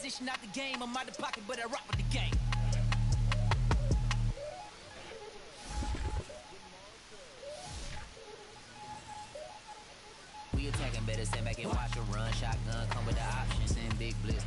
position out the game. I'm out the pocket, but I rock with the game. We attacking, better stand back and watch a run. Shotgun come with the options and big blitz.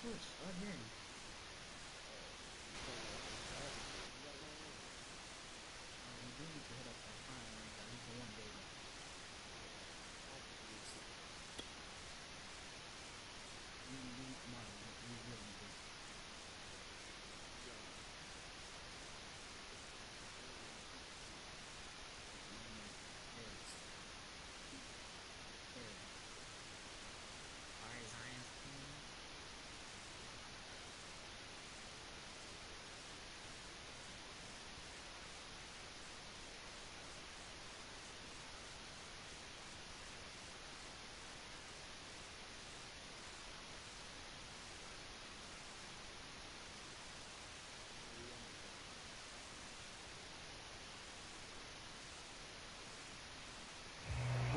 Again. We do need to hit up that fire range at least one day. We need money. We really do. Alright, Zion's team.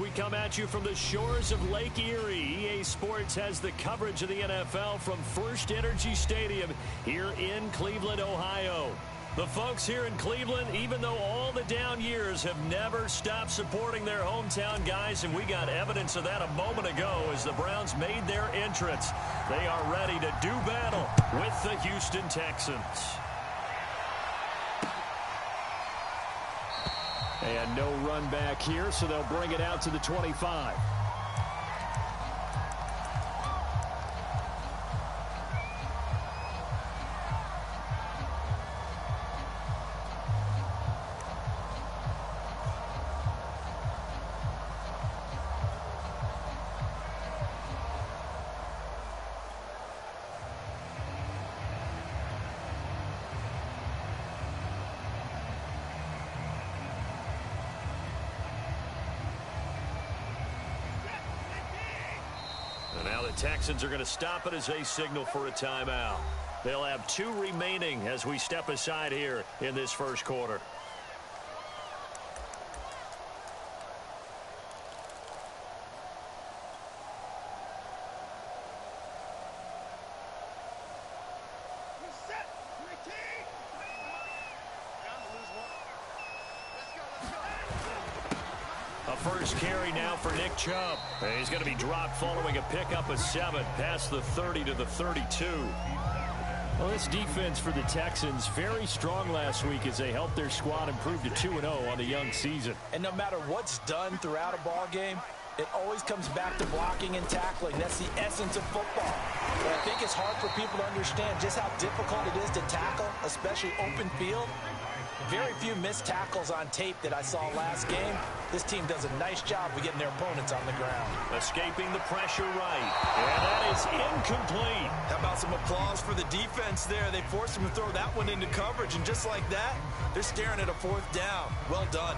We come at you from the shores of Lake Erie. EA Sports has the coverage of the NFL from First Energy Stadium here in Cleveland, Ohio. The folks here in Cleveland, even though all the down years, have never stopped supporting their hometown guys, and we got evidence of that a moment ago as the Browns made their entrance. They are ready to do battle with the Houston Texans. And no run back here, so they'll bring it out to the 25. The Texans are going to stop it as they signal for a timeout. They'll have 2 remaining as we step aside here in this first quarter. First carry now for Nick Chub. He's going to be dropped following a pickup of 7 past the 30 to the 32. Well, this defense for the Texans very strong last week as they helped their squad improve to 2-0 on the young season. And no matter what's done throughout a ball game, it always comes back to blocking and tackling. That's the essence of football. But I think it's hard for people to understand just how difficult it is to tackle, especially open field. Very few missed tackles on tape that I saw last game. This team does a nice job of getting their opponents on the ground. Escaping the pressure right. And that is incomplete. How about some applause for the defense there? They forced him to throw that one into coverage, and just like that, they're staring at a 4th down. Well done.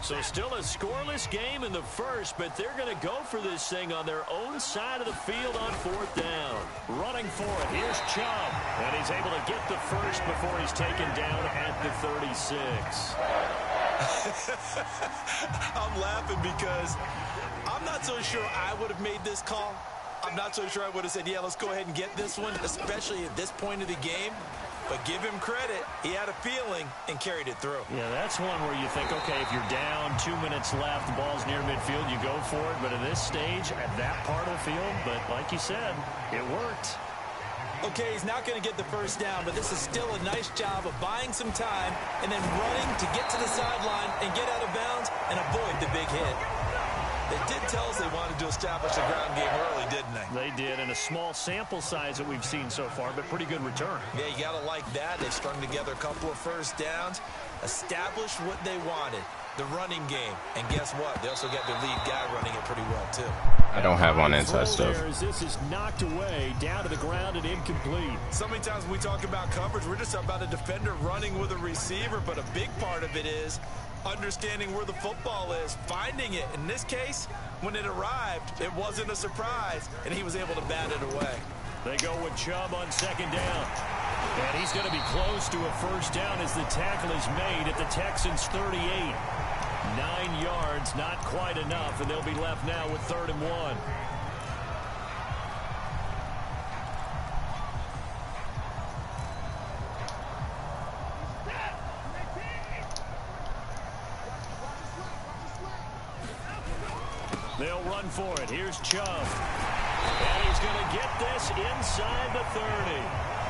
So still a scoreless game in the first, but they're going to go for this thing on their own side of the field on 4th down. Running for it, here's Chub. And he's able to get the first before he's taken down at the 36. I'm laughing because I'm not so sure I would have made this call. I'm not so sure I would have said, yeah, let's go ahead and get this one, especially at this point of the game. But give him credit. He had a feeling and carried it through. Yeah, that's one where you think, okay, if you're down, 2 minutes left, the ball's near midfield, you go for it. But at this stage, at that part of the field, but like you said, it worked. Okay, he's not going to get the first down, but this is still a nice job of buying some time and then running to get to the sideline and get out of bounds and avoid the big hit. They did tell us they wanted to establish the ground game early, didn't they? They did, and a small sample size that we've seen so far, but pretty good return. Yeah, you got to like that. They strung together a couple of first downs, established what they wanted, the running game. And guess what? They also got their lead guy running it pretty well, too. I don't have on inside stuff. This is knocked away, down to the ground and incomplete. So many times when we talk about coverage, we're just about a defender running with a receiver, but a big part of it is understanding where the football is, finding it. In this case, when it arrived, it wasn't a surprise, and he was able to bat it away. They go with Chubb on 2nd down. And he's going to be close to a first down as the tackle is made at the Texans' 38. 9 yards, not quite enough, and they'll be left now with 3rd and 1. They'll run for it. Here's Chub. And he's going to get this inside the 30.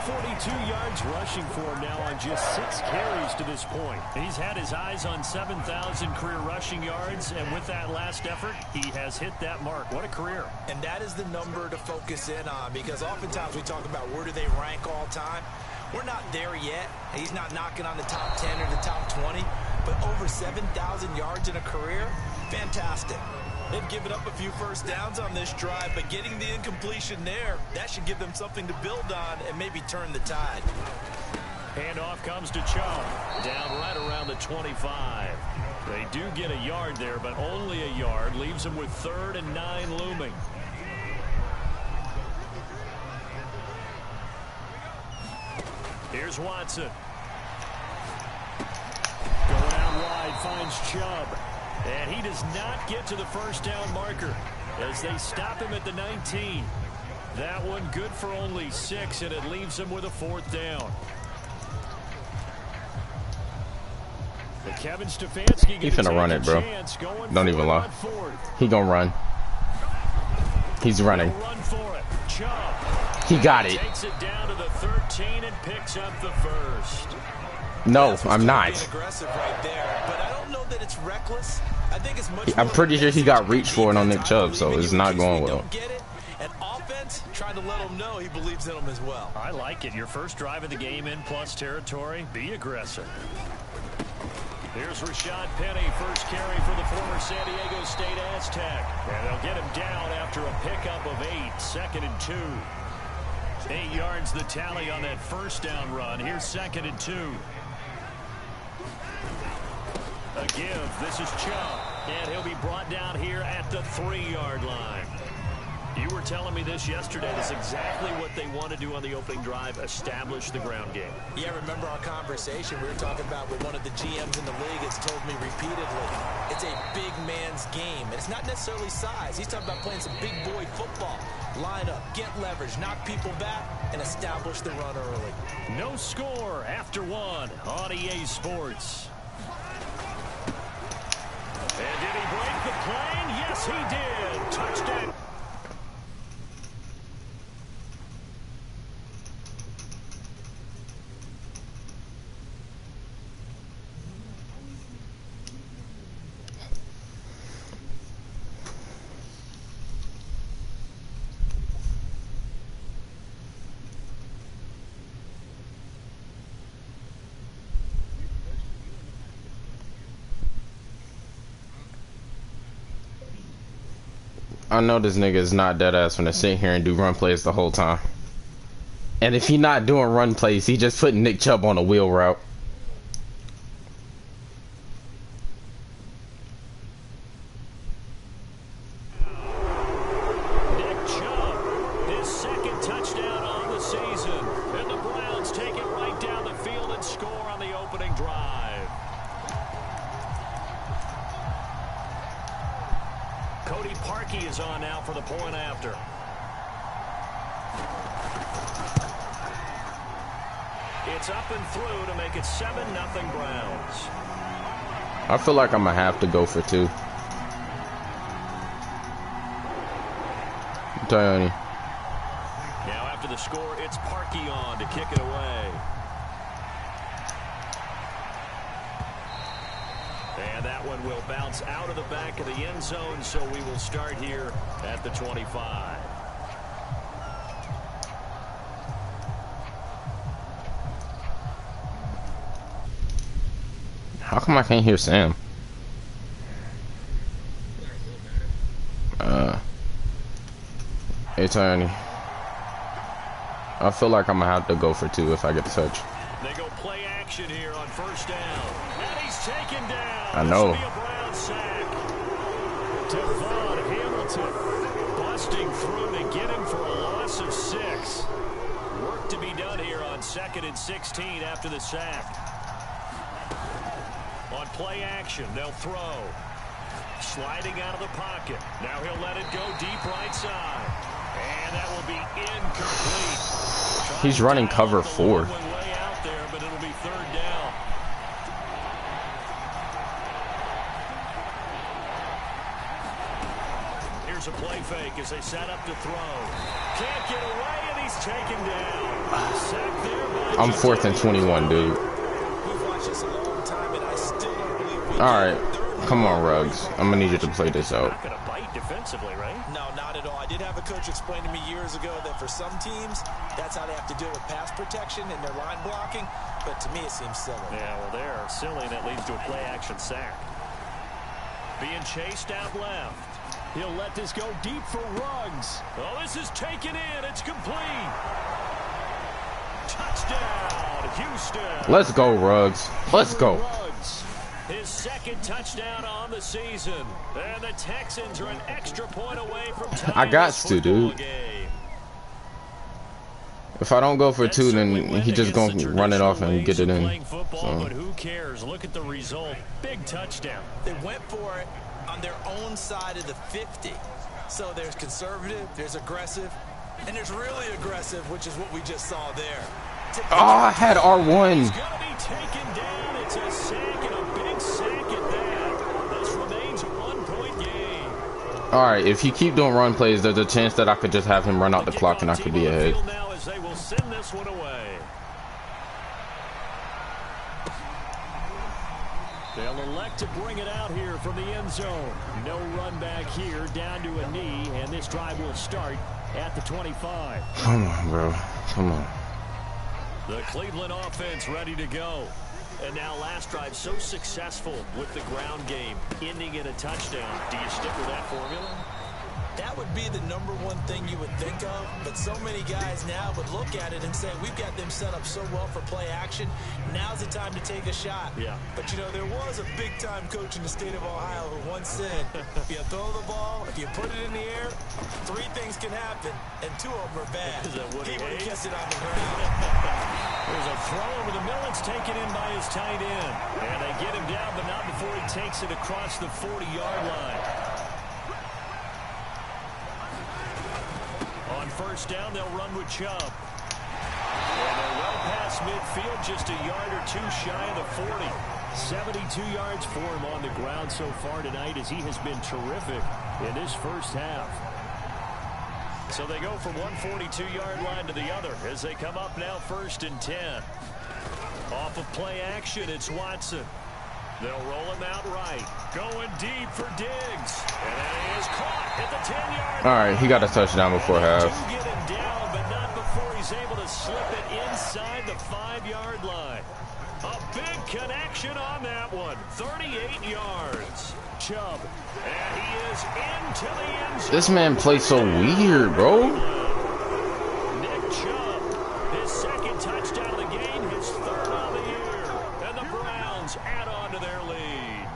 42 yards rushing for him now on just 6 carries to this point. He's had his eyes on 7,000 career rushing yards, and with that last effort, he has hit that mark. What a career. And that is the number to focus in on, because oftentimes we talk about where do they rank all time. We're not there yet. He's not knocking on the top 10 or the top 20, but over 7,000 yards in a career, fantastic. They've given up a few first downs on this drive, but getting the incompletion there, that should give them something to build on and maybe turn the tide. Handoff comes to Chub, down right around the 25. They do get a yard there, but only a yard. Leaves them with 3rd and 9 looming. Here's Watson. Going out wide, finds Chubb. And he does not get to the first down marker as they stop him at the 19. That one good for only 6, and it leaves him with a 4th down. Kevin Stefanski, he finna run it, bro. Don't even lie. He gonna run. He's running. Run for it. Chub. He got it. Takes it down to the 13 and picks up the first. No, I'm not. Aggressive right there, but I don't know that it's reckless. I think it's much. I'm pretty sure he got reached for it on Nick Chubb, so it's not going well. And offense trying to let him know he believes in him as well. I like it. Your first drive of the game in plus territory. Be aggressive. Here's Rashad Penny, first carry for the former San Diego State Aztec. And they'll get him down after a pickup of 8, 2nd and 2. 8 yards the tally on that first down run. Here's 2nd and 2. A give. This is Chubb. And he'll be brought down here at the 3-yard line. You were telling me this yesterday. That's exactly what they want to do on the opening drive, establish the ground game. Yeah, remember our conversation we were talking about with one of the GMs in the league has told me repeatedly, it's a big man's game. And it's not necessarily size. He's talking about playing some big boy football. Line up, get leverage, knock people back, and establish the run early. No score after 1 on EA Sports. And did he break the plane? Yes, he did. Touchdown. I know this nigga is not dead ass gonna sit here and do run plays the whole time. And if he not doing run plays, he just putting Nick Chub on a wheel route. Nick Chub, his second touchdown on the season. And the Browns take it right down the field and score on the opening drive. Cody Parkey is on now for the point after. It's up and through to make it 7-0 Browns. I feel like I'm gonna have to go for 2. Tony. Now after the score, it's Parkey on to kick it away. And that one will bounce out of the back of the end zone, so we will start here at the 25. How come I can't hear Sam? Hey Tony. I feel like I'm gonna have to go for 2 if I get the touch. They go play action here on first down. And he's taken down. I know. This will be a Brown sack. Devon Hamilton busting through to get him for a loss of 6. Work to be done here on 2nd and 16 after the sack. On play action, they'll throw. Sliding out of the pocket. Now he'll let it go deep right side. And that will be incomplete. He's running cover 4. Way out there, but it'll be 3rd down. Here's a play fake as they set up to throw. Can't get away, and he's taken down. Sack there by I'm 4th and 21, dude. We've watched this a long time, and I still don't believe we Alright. Come on, Ruggs. I'm gonna need you to play this out. Not going to bite defensively, right? No, not at all. I did have a coach explain to me years ago that for some teams, that's how they have to deal with pass protection and their line blocking. But to me, it seems silly. Yeah, well, they're silly, and that leads to a play-action sack. Being chased out left. He'll let this go deep for Ruggs. Oh, this is taken in. It's complete. Touchdown, Houston. Let's go, Ruggs. Let's go. Ruggs, his 2nd touchdown on the season. And the Texans are an extra point away from tying I got this to, dude. football game. If I don't go for That 2, certainly then went he just against gonna the run it off traditional and get it ways of in. playing football, So. but who cares? Look at the result. Big touchdown. They went for it on their own side of the 50. So there's conservative, there's aggressive, and there's really aggressive, which is what we just saw there. Oh, I had He's R1. going to be taken down. It's a sack and a big sack at that. This remains a 1-point game. Alright, if you keep doing run plays, there's a chance that I could just have him run out the clock and I could be ahead. Now as they will send this one away. They'll elect to bring it out here from the end zone. No run back here, down to a knee, and this drive will start at the 25. Come on, bro. Come on. The Cleveland offense ready to go. And now last drive so successful with the ground game, ending in a touchdown. Do you stick with that formula? That would be the #1 thing you would think of, but so many guys now would look at it and say, we've got them set up so well for play action. Now's the time to take a shot. Yeah. But, you know, there was a big-time coach in the state of Ohio who once said, if you throw the ball, if you put it in the air, 3 things can happen, and 2 of them are bad. Is that what he he would have hates? kept it on the ground. There's a throw over the middle. It's taken in by his tight end. And they get him down, but not before he takes it across the 40-yard line. On first down, they'll run with Chub. And they're well past midfield, just a yard or 2 shy of the 40. 72 yards for him on the ground so far tonight, as he has been terrific in this first half. So they go from one 42-yard line to the other as they come up now 1st and 10. Off of play action, it's Watson. They'll roll him out right. Going deep for Diggs. And that is caught at the 10-yard line. All right, he got a touchdown before half. Get him down, but not before he's able to slip it inside the 5-yard line. A big connection on that one. 38 yards. Chub. And he is into the end zone. This man plays so weird, bro. Nick Chub, his 2nd touchdown of the game, his 3rd on the year. And the Browns add on to their lead.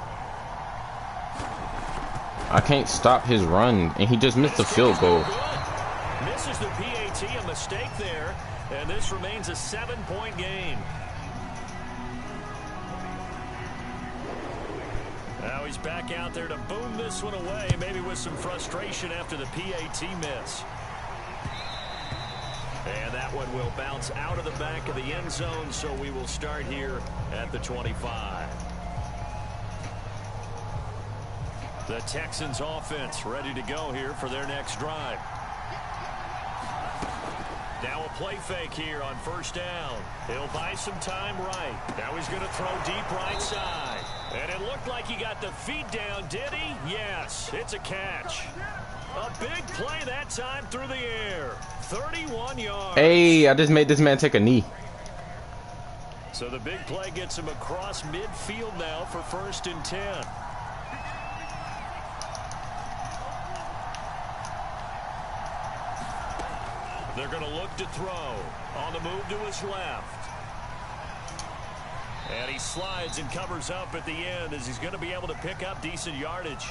I can't stop his run, and he just missed the field goal. Misses the PAT, a mistake there, and this remains a 7-point game. Now he's back out there to boom this one away, maybe with some frustration after the PAT miss. And that one will bounce out of the back of the end zone, so we will start here at the 25. The Texans offense ready to go here for their next drive. Now a play fake here on first down. He'll buy some time right. Now he's going to throw deep right side. And it looked like he got the feet down, did he? Yes, it's a catch. A big play that time through the air. 31 yards. Hey, I just made this man take a knee. So the big play gets him across midfield now for 1st and 10. They're going to look to throw. On the move to his left. And he slides and covers up at the end as he's going to be able to pick up decent yardage.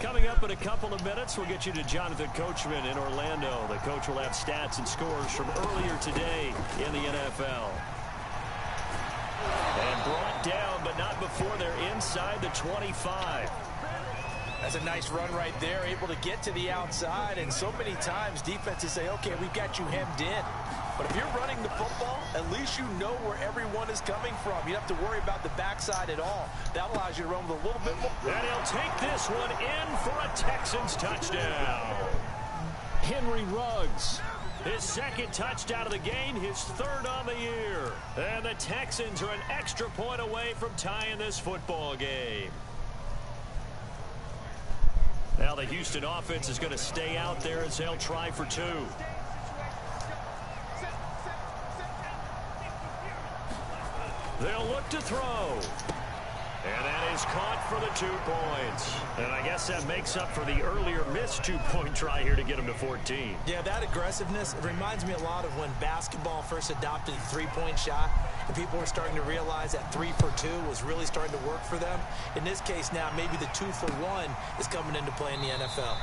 Coming up in a couple of minutes, we'll get you to Jonathan Coachman in Orlando. The coach will have stats and scores from earlier today in the NFL. And brought down, but not before they're inside the 25. That's a nice run right there, able to get to the outside, and so many times defenses say, okay, we've got you hemmed in. But if you're running the football, at least you know where everyone is coming from. You don't have to worry about the backside at all. That allows you to run with a little bit more. And he'll take this one in for a Texans touchdown. Henry Ruggs, his 2nd touchdown of the game, his 3rd on the year. And the Texans are an extra point away from tying this football game. Now the Houston offense is going to stay out there as they'll try for 2. They'll look to throw. And that is caught for the 2 points. And I guess that makes up for the earlier missed 2-point try here to get him to 14. Yeah, that aggressiveness, it reminds me a lot of when basketball first adopted the 3-point shot, and people were starting to realize that 3 for 2 was really starting to work for them. In this case now, maybe the 2 for 1 is coming into play in the NFL.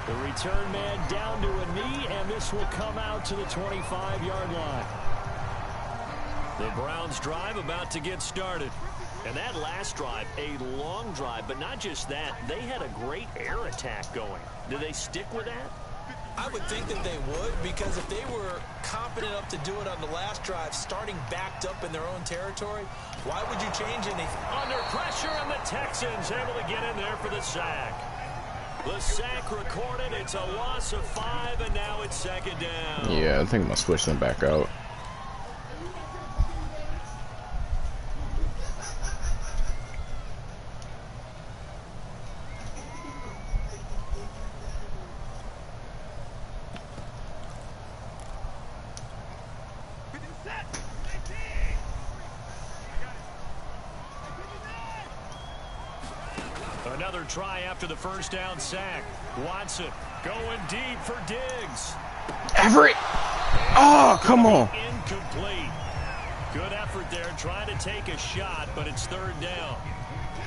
The return man down to a knee, and this will come out to the 25-yard line. The Browns drive about to get started. And that last drive, a long drive, but not just that, they had a great air attack going. Do they stick with that? I would think that they would, because if they were confident enough to do it on the last drive, starting backed up in their own territory, why would you change anything? Under pressure, and the Texans able to get in there for the sack. The sack recorded. It's a loss of 5, and now it's 2nd down. Yeah, I think I'm going to switch them back out. Another try after the first down sack. Watson going deep for Diggs. Everett. Oh, come on. Incomplete. Good effort there, trying to take a shot, but it's third down.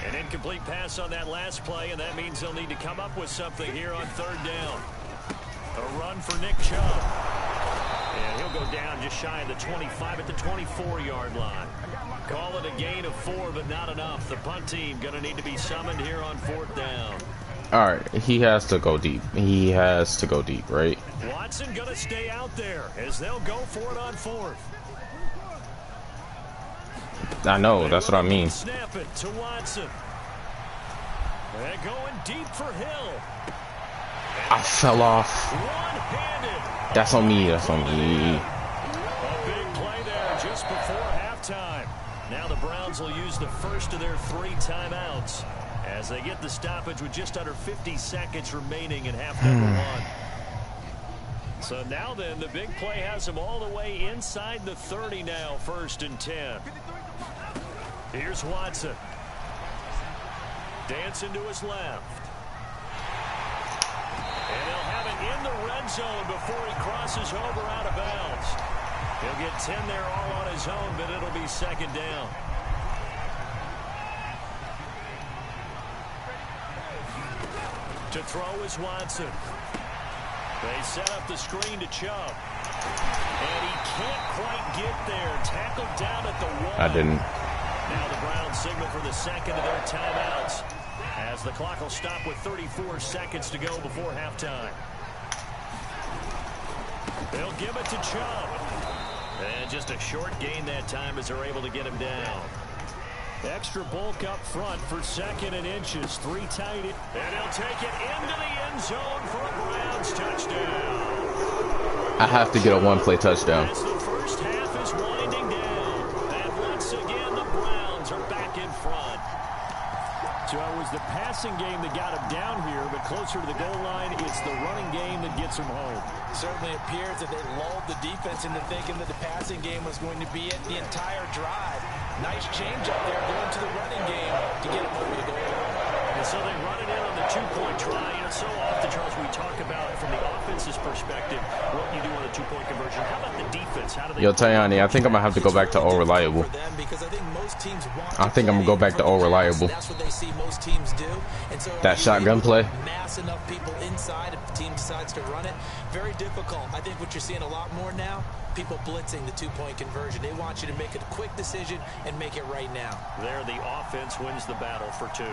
An incomplete pass on that last play, and that means they'll need to come up with something here on third down. A run for Nick Chub. And he'll go down just shy of the 25 at the 24-yard line. Call it a gain of 4, but not enough. The punt team going to need to be summoned here on fourth down. All right, he has to go deep. He has to go deep, right? Watson going to stay out there as they'll go for it on fourth. I know, that's what I mean. Snap it to Watson. They're going deep for Hill. I fell off. One-handed. That's on me. That's on me. A big play there just before halftime. Now the Browns will use the first of their 3 timeouts as they get the stoppage with just under 50 seconds remaining in half number 1. So now then, the big play has them all the way inside the 30 now, 1st and 10. Here's Watson. Dancing to his left. And he'll have it in the red zone before he crosses over out of bounds. He'll get 10 there all on his own, but it'll be second down. To throw is Watson. They set up the screen to Chub. And he can't quite get there. Tackled down at the 1. I didn't. Now the Browns signal for the second of their timeouts as the clock will stop with 34 seconds to go before halftime. They'll give it to Chub. And just a short gain that time as they're able to get him down. Extra bulk up front for 2nd and inches. 3 tight. And he'll take it into the end zone for a Browns touchdown. I have to get a one-play touchdown. As the first half is winding down. And once again, the Browns are back in front. So it was the passing game that got him down here, but closer to the goal line, it's the running game that gets him home. Certainly appears that they lulled the defense into thinking that the passing game was going to be it the entire drive. Nice change up there going to the running game to get him over the goal line. And so they run it in on the 2-point try. And so often, Charles, we talk about from the offense's perspective what you do on the 2-point conversion. How about the defense? How do they? Yo, Tayani, I think I'm gonna have to go back to all reliable. I think I'm gonna go back to all reliable. That's what they see most teams do. And so That shotgun play. Mass enough people inside if the team decides to run it. Very difficult. I think what you're seeing a lot more now, people blitzing the 2-point conversion. They want you to make a quick decision and make it right now. There, the offense wins the battle for 2.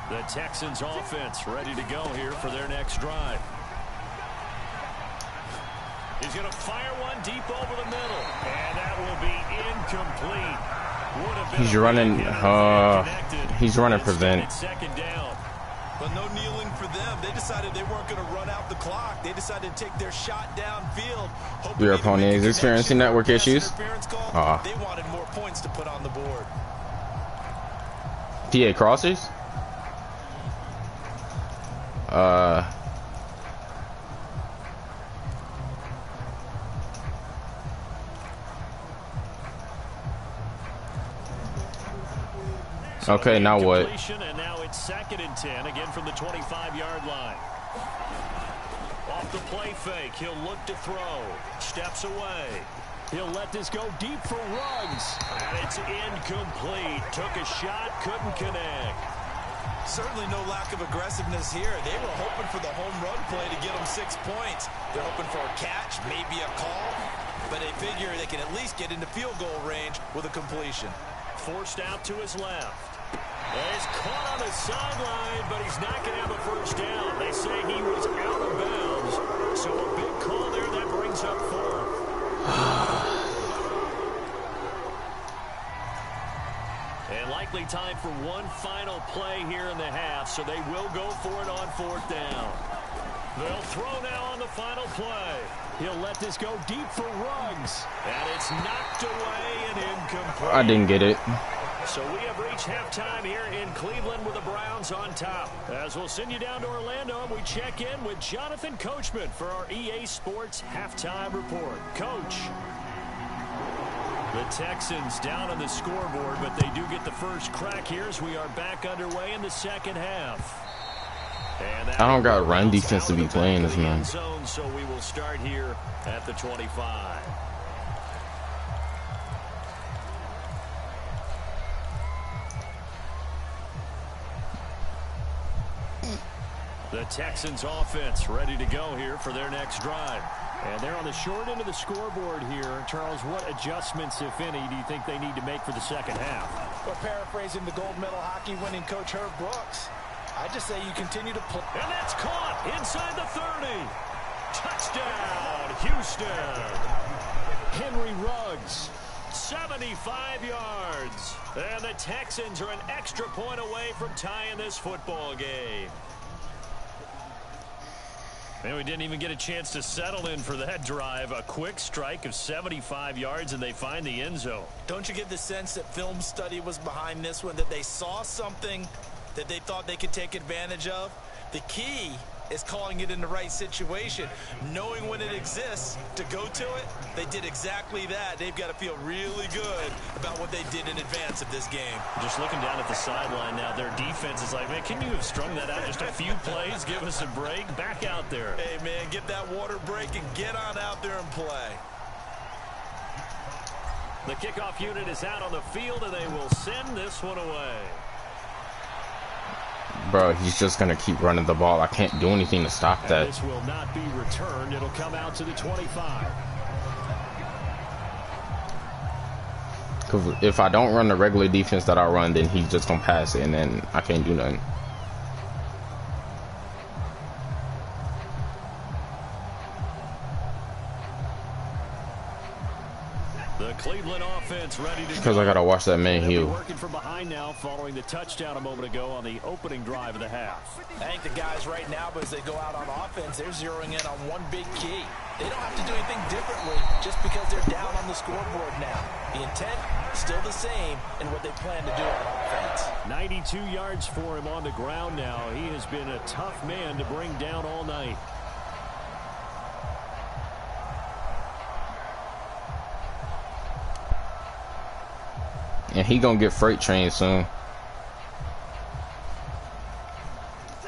The Texans offense ready to go here for their next drive. He's going to fire one deep over the middle. And that will be incomplete. He's running prevent. Second down. But no kneeling for them. They decided they weren't going to run out the clock. They decided to take their shot downfield. Your opponent is experiencing network issues. They wanted more points to put on the board. PA crossers? Okay, now what? And now it's 2nd and 10, again from the 25-yard line. Off the play fake, he'll look to throw. Steps away. He'll let this go deep for Ruggs. And it's incomplete. Took a shot, couldn't connect. Certainly no lack of aggressiveness here. They were hoping for the home run play to get them 6 points. They're hoping for a catch, maybe a call. But they figure they can at least get into field goal range with a completion. Forced out to his left. He's caught on the sideline, but he's not going to have a first down. They say he was out of bounds. So a big call there that brings up 4th. And likely time for one final play here in the half, so they will go for it on 4th down. They'll throw now on the final play. He'll let this go deep for Ruggs. And it's knocked away and incomplete. I didn't get it. So we have reached halftime here in Cleveland with the Browns on top. As we'll send you down to Orlando and we check in with Jonathan Coachman for our EA Sports Halftime Report. Coach. The Texans down on the scoreboard, but they do get the first crack here as we are back underway in the second half. And I don't got run defense to be playing this, man. Zone, so we will start here at the 25. The Texans offense ready to go here for their next drive. And they're on the short end of the scoreboard here. Charles, what adjustments, if any, do you think they need to make for the second half? Well, paraphrasing the gold medal hockey winning coach Herb Brooks, I just say you continue to play. And that's caught inside the 30. Touchdown, Houston. Henry Ruggs, 75 yards. And the Texans are an extra point away from tying this football game. And we didn't even get a chance to settle in for that drive. A quick strike of 75 yards, and they find the end zone. Don't you get the sense that film study was behind this one, that they saw something that they thought they could take advantage of? The key is calling it in the right situation, knowing when it exists to go to it. They did exactly that. They've got to feel really good about what they did in advance of this game. Just looking down at the sideline now, their defense is like, man, can you have strung that out just a few plays? Give us a break. Back out there. Hey, man, get that water break and get on out there and play. The kickoff unit is out on the field, and they will send this one away. Bro, he's just going to keep running the ball. I can't do anything to stop And that. this will not be returned. It'll come out to the 25. 'Cause if I don't run the regular defense that I run, then he's just going to pass it, and then I can't do nothing. The Cleveland offense ready to Because I got to watch that man They'll be heal. working from behind now following the touchdown a moment ago on the opening drive of the half. I think the guys right now, as they go out on offense, they're zeroing in on one big key. They don't have to do anything differently just because they're down on the scoreboard now. The intent, still the same in what they plan to do on offense. 92 yards for him on the ground now. He has been a tough man to bring down all night. And he going to get freight trained soon.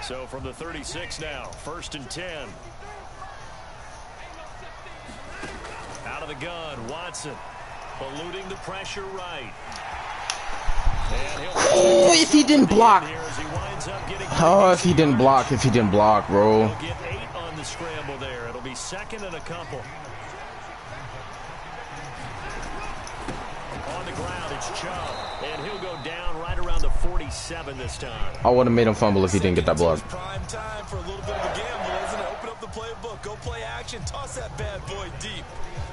So from the 36 now, 1st and 10. Out of the gun, Watson. Eluding the pressure right. Oh, if he didn't block. Oh, if he didn't block, bro. He'll get 8 on the scramble there. It'll be 2nd and a couple. On the ground, it's Chub. And he'll go down right around the 47 this time. I would have made him fumble if he didn't get that block. Prime time for a little bit of a gamble, isn't it? Open up the playbook, go play action, toss that bad boy deep.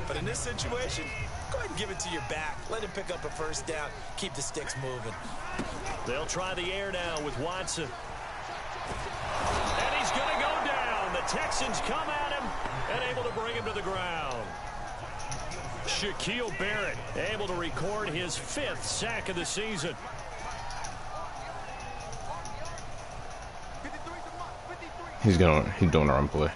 But in this situation, go ahead and give it to your back. Let him pick up a first down. Keep the sticks moving. They'll try the air now with Watson. And he's going to go down. The Texans come at him and able to bring him to the ground. Shaquille Barrett able to record his 5th sack of the season. He's doing a run play.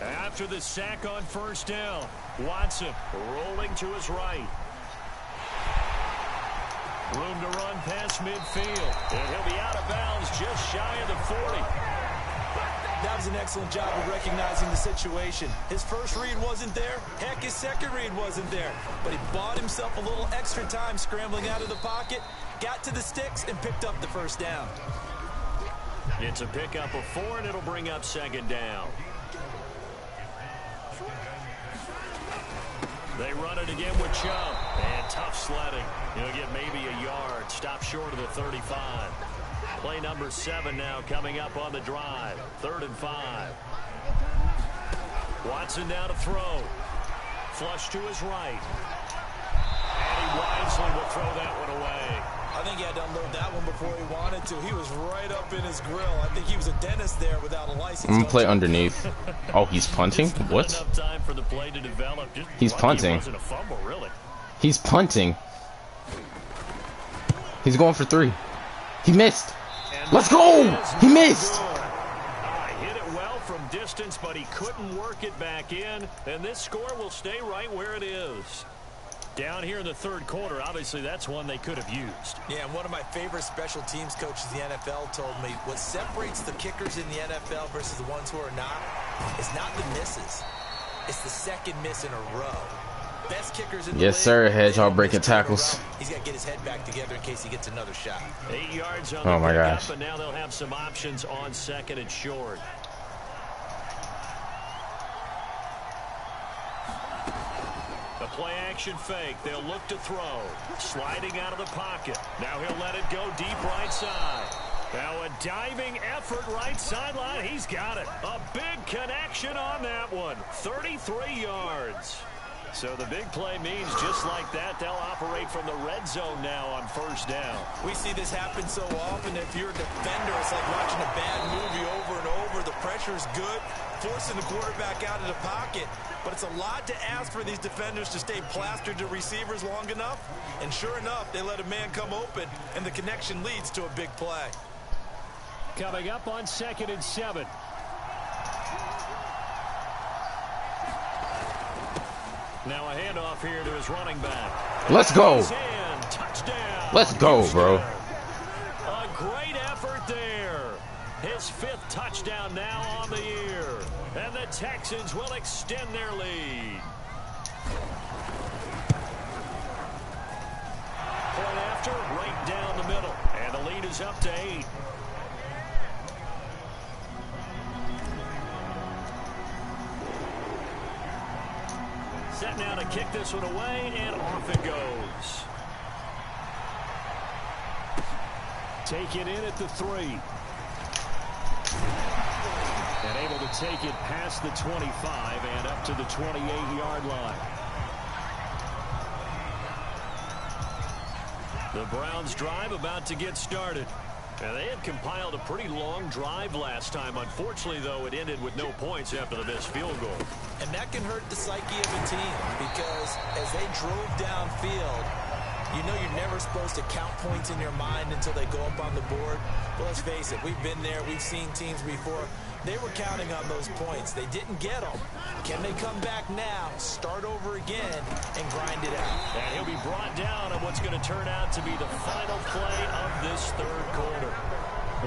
After the sack on 1st down, Watson rolling to his right. Room to run past midfield. And he'll be out of bounds just shy of the 40. That was an excellent job of recognizing the situation. His first read wasn't there. Heck, his second read wasn't there. But he bought himself a little extra time scrambling out of the pocket, got to the sticks, and picked up the first down. It's a pickup of 4, and it'll bring up 2nd down. They run it again with Chub. And tough sledding. He'll get maybe a yard. Stop short of the 35. Play number 7 now coming up on the drive. 3rd and 5. Watson now to throw. Flush to his right. And he wisely will throw that one away. I think he had to unload that one before he wanted to. He was right up in his grill. I think he was a dentist there without a license. I'm going to play underneath. Oh, he's punting? What? Enough time for the play to develop. Just He's punting. It wasn't a fumble, really. He's punting. He's going for 3. He missed. Let's go! He missed! Hit it well from distance, but he couldn't work it back in, and this score will stay right where it is. Down here in the third quarter, obviously that's one they could have used. Yeah, and one of my favorite special teams coaches in the NFL told me what separates the kickers in the NFL versus the ones who are not is not the misses. It's the second miss in a row. Best kickers in the yes, league, sir. Hedgehog breaking tackles. He's got to get his head back together in case he gets another shot. 8 yards on Oh, the my pickup, gosh. and now they'll have some options on second and short. A play-action fake. They'll look to throw. Sliding out of the pocket. Now he'll let it go deep right side. Now a diving effort right sideline. He's got it. A big connection on that one. 33 yards. So the big play means just like that, they'll operate from the red zone now on first down. We see this happen so often. If you're a defender, it's like watching a bad movie over and over. The pressure is good, forcing the quarterback out of the pocket. But it's a lot to ask for these defenders to stay plastered to receivers long enough. And sure enough, they let a man come open, and the connection leads to a big play. Coming up on 2nd and 7. Now a handoff here to his running back. Let's go. He's in. Touchdown. Let's go, Houston. bro. A great effort there. His 5th touchdown now on the year. And the Texans will extend their lead. Point after, right down the middle. And the lead is up to 8. Set now to kick this one away, and off it goes. Take it in at the 3. And able to take it past the 25 and up to the 28-yard line. The Browns drive about to get started. And they had compiled a pretty long drive last time. Unfortunately, though, it ended with no points after the missed field goal. And that can hurt the psyche of a team because as they drove downfield, you know you're never supposed to count points in your mind until they go up on the board. But let's face it, we've been there. We've seen teams before. They were counting on those points. They didn't get them. Can they come back now, start over again, and grind it out? And he'll be brought down on what's going to turn out to be the final play of this third quarter.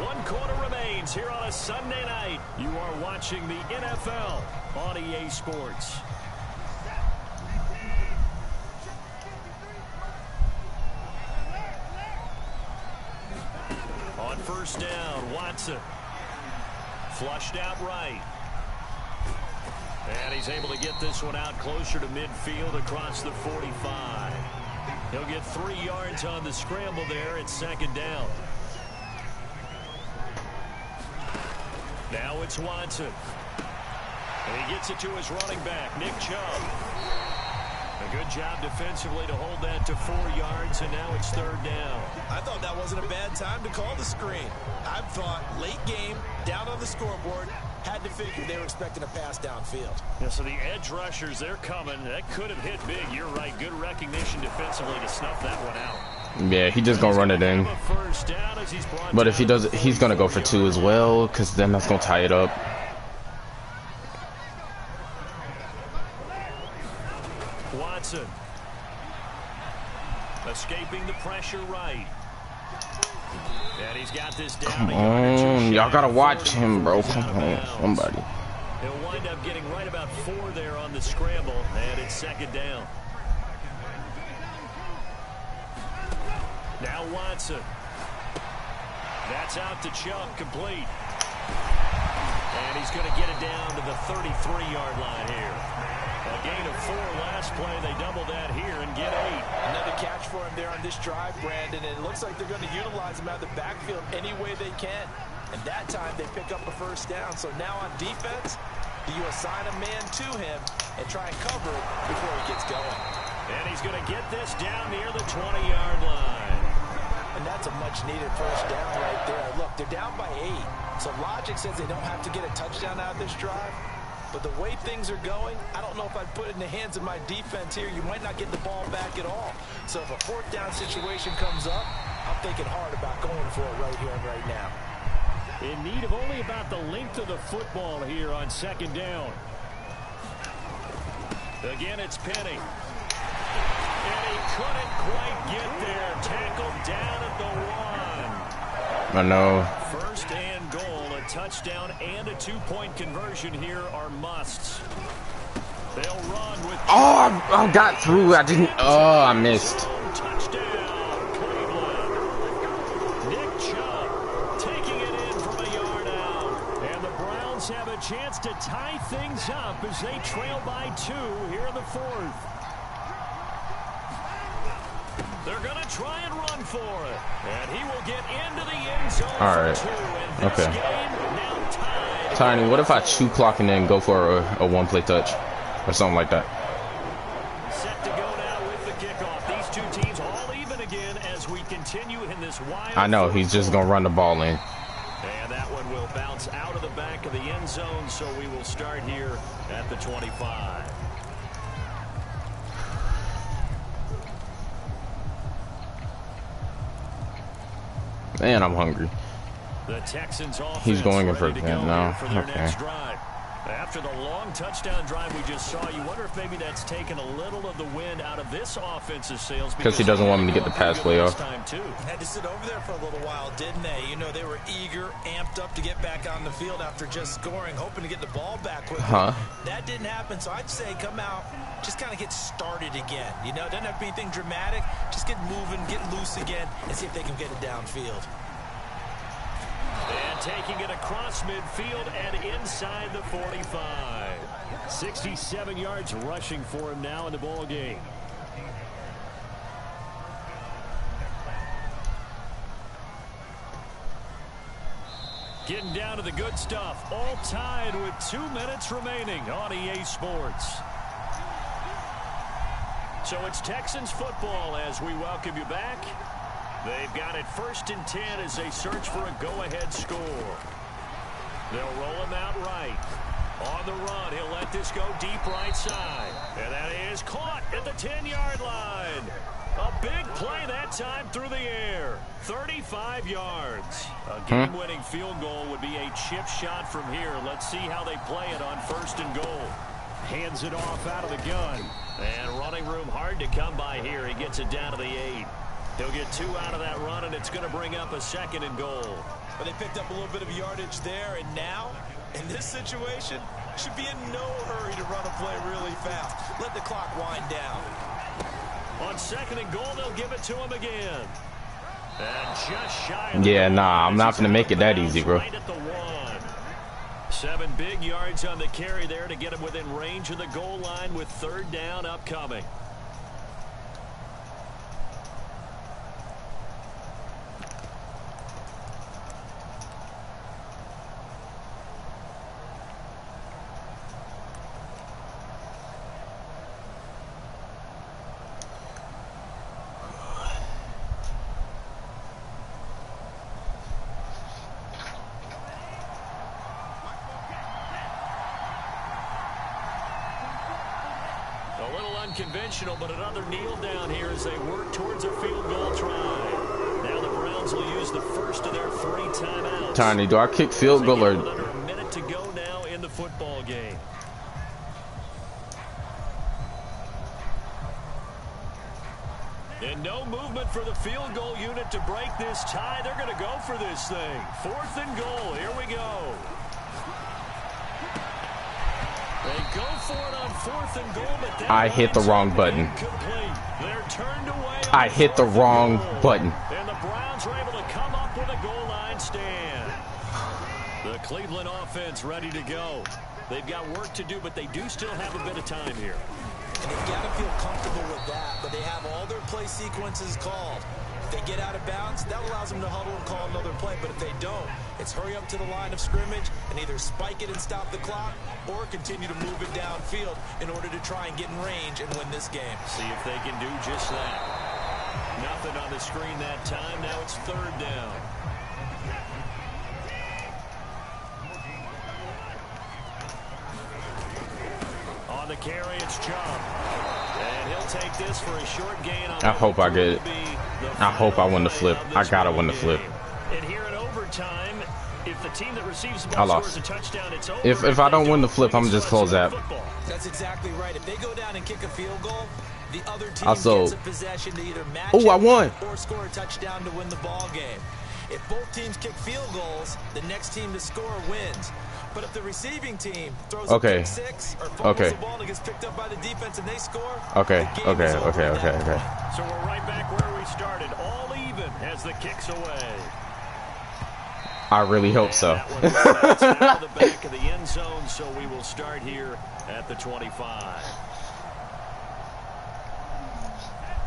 1 quarter remains here on a Sunday night. You are watching the NFL on EA Sports. On first down, Watson. Flushed out right. And he's able to get this one out closer to midfield across the 45. He'll get 3 yards on the scramble there at 2nd down. Now it's Watson. And he gets it to his running back, Nick Chub. A good job defensively to hold that to 4 yards, and now it's 3rd down. I thought that wasn't a bad time to call the screen. I thought late game, down on the scoreboard, had to figure they were expecting a pass downfield. Yeah, so the edge rushers, they're coming. That could have hit big. You're right. Good recognition defensively to snuff that one out. Yeah, he just gonna run it in. But if he does it, he's gonna go for 2 as well, because then that's gonna tie it up. Watson. Escaping the pressure right. And he's got this down. Come on, y'all gotta watch him, bro. Come on, somebody. He'll wind up getting right about 4 there on the scramble, and it's 2nd down. Now Watson. That's out to Chub, complete. And he's going to get it down to the 33-yard line here. A gain of 4 last play. They double that here and get 8. Another catch for him there on this drive, Brandon. And it looks like they're going to utilize him out of the backfield any way they can. And that time they pick up a first down. So now on defense, do you assign a man to him and try and cover it before he gets going? And he's going to get this down near the 20-yard line. And that's a much-needed first down right there. Look, they're down by 8. So logic says they don't have to get a touchdown out of this drive. But the way things are going, I don't know if I'd put it in the hands of my defense here. You might not get the ball back at all. So if a 4th down situation comes up, I'm thinking hard about going for it right here and right now. In need of only about the length of the football here on second down. Again, it's Penny. And he couldn't quite get there. Tackled down at the 1. I know. First and goal. A touchdown and a 2-point conversion here are musts. They'll run with... Oh, I got through. I didn't... Oh, I missed. Touchdown, Cleveland. Nick Chub taking it in from a yard out. And the Browns have a chance to tie things up as they trail by 2 here in the 4th. They're going to try and run for it. And he will get into the end zone for 2. And this game now tied. Tiny, what if I chew clock and then go for a one-play touch? Or something like that. Set to go now with the kickoff. These two teams all even again as we continue in this wild. I know, he's just going to run the ball in. And that one will bounce out of the back of the end zone, so we will start here at the 25. Man, I'm hungry. The Texans offense He's going in for ready to go now. for their Okay. next drive. After the long touchdown drive we just saw, you wonder if maybe that's taken a little of the wind out of this offensive sails. Because he doesn't want me to get the pass play off. Had to sit over there for a little while, didn't they? You know, they were eager, amped up to get back on the field after just scoring, hoping to get the ball back quickly. That didn't happen, so I'd say come out, just kind of get started again. You know, it doesn't have to be anything dramatic. Just get moving, get loose again, and see if they can get it downfield. And taking it across midfield and inside the 45. 67 yards rushing for him now in the ball game. Getting down to the good stuff. All tied with 2 minutes remaining on EA Sports. So it's Texans football as we welcome you back. They've got it 1st and 10 as they search for a go-ahead score. They'll roll him out right. On the run, he'll let this go deep right side. And that is caught at the 10-yard line. A big play that time through the air. 35 yards. A game-winning field goal would be a chip shot from here. Let's see how they play it on 1st and goal. Hands it off out of the gun. And running room hard to come by here. He gets it down to the 8. He'll get 2 out of that run, and it's going to bring up a 2nd and goal. But they picked up a little bit of yardage there, and now, in this situation, should be in no hurry to run a play really fast. Let the clock wind down. On 2nd and goal, they'll give it to him again. And just shy of Yeah, nah, I'm not going to make it that easy, bro. Right at the 1. 7 big yards on the carry there to get him within range of the goal line with 3rd down upcoming. Unconventional, but another kneel down here as they work towards a field goal try. Now the Browns will use the first of their 3 timeouts. Tiny, do I kick field goal or... Under a minute to go now in the football game. And no movement for the field goal unit to break this tie. They're going to go for this thing. 4th and goal. Here we go. They go for it on 4th and goal, but I hit the wrong button. They're turned away. I hit the wrong button. And the Browns are able to come up with a goal line stand. The Cleveland offense ready to go. They've got work to do, but they do still have a bit of time here. And they've got to feel comfortable with that, but they have all their play sequences called. If they get out of bounds, that allows them to huddle and call another play, but if they don't, it's hurry up to the line of scrimmage and either spike it and stop the clock or continue to move it downfield in order to try and get in range and win this game. See if they can do just that. Nothing on the screen that time. Now it's 3rd down. On the carry, it's Chub. And he'll take this for a short gain. I hope I get it. I hope I win the flip. I gotta win the flip. And here in overtime, If the team that receives the I ball lost. scores a touchdown, it's over. If I don't win the flip, I'm just close that. That's exactly right. If they go down and kick a field goal, the other team Also, gets a possession to either match I won. or score a touchdown to win the ball game. If both teams kick field goals, the next team to score wins. But if the receiving team throws a pick six or fumbles the ball and it gets picked up by the defense and they score, okay. So we're right back where we started, all even as the kick's away. I really hope so. That one was out of the back of the end zone, so we will start here at the 25.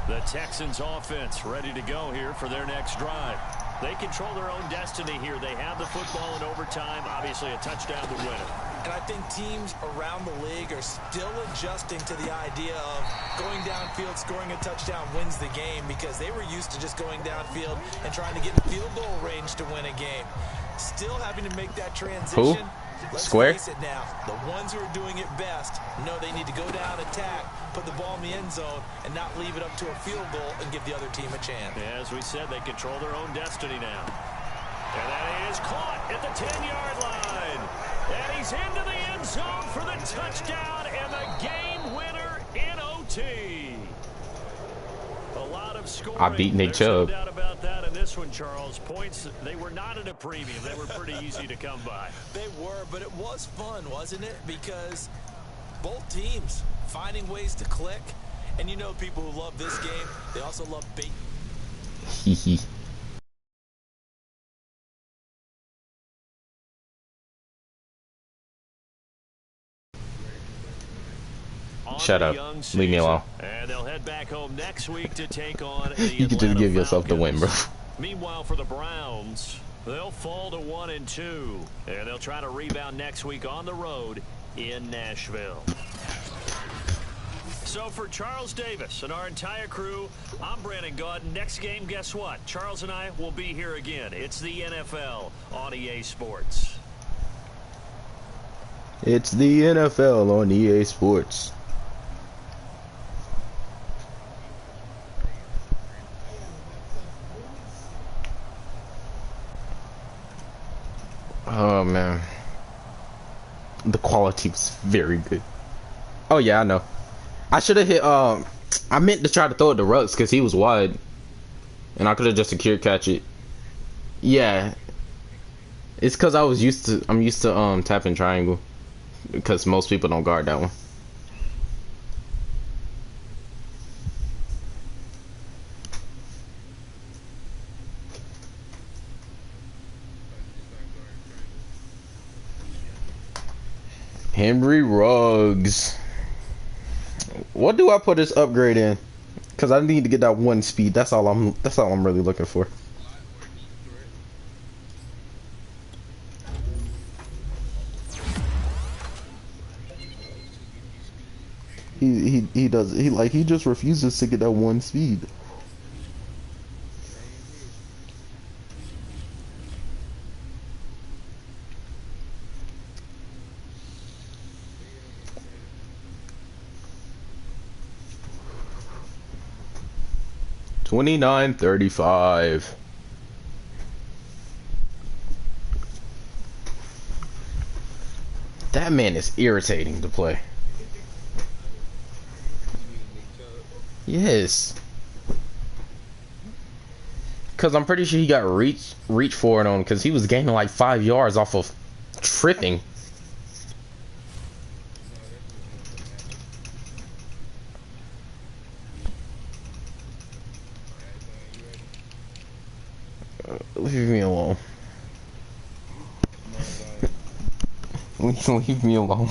The Texans offense ready to go here for their next drive. They control their own destiny here. They have the football in overtime. Obviously, a touchdown to win it. And I think teams around the league are still adjusting to the idea of going downfield, scoring a touchdown wins the game, because they were used to just going downfield and trying to get in field goal range to win a game. Still having to make that transition. Let's face it now, the ones who are doing it best know they need to go down, attack, put the ball in the end zone, and not leave it up to a field goal and give the other team a chance. Yeah, as we said, they control their own destiny now. And that is caught at the 10-yard line. And he's into the end zone for the touchdown and the game winner in OT. A lot of scoring. I beat Nick Chub. No doubt about that in this one, Charles. Points, they were not at a premium. They were pretty easy to come by. They were, but it was fun, wasn't it? Because both teams finding ways to click. And you know, people who love this game, they also love bait. Shut up. Leave me alone. And they'll head back home next week to take on the You can just give yourself the win, bro. Meanwhile, for the Browns, they'll fall to 1-2, and they'll try to rebound next week on the road in Nashville. So for Charles Davis and our entire crew, I'm Brandon Gaudin. Next game, guess what? Charles and I will be here again. It's the NFL on EA Sports. It's the NFL on EA Sports. Oh man, the quality was very good. Oh yeah, I know. I should have hit. I meant to try to throw it to Rux because he was wide, and I could have just secure catch it. Yeah, it's because I'm used to tapping triangle, because most people don't guard that one. Henry Ruggs. What do I put this upgrade in? Cause I need to get that 1 speed. That's all I'm really looking for. He just refuses to get that 1 speed. $29.35. That man is irritating to play. Yes. Cause I'm pretty sure he got reach for it on, cause he was gaining like 5 yards off of tripping. Leave me alone. Leave me alone.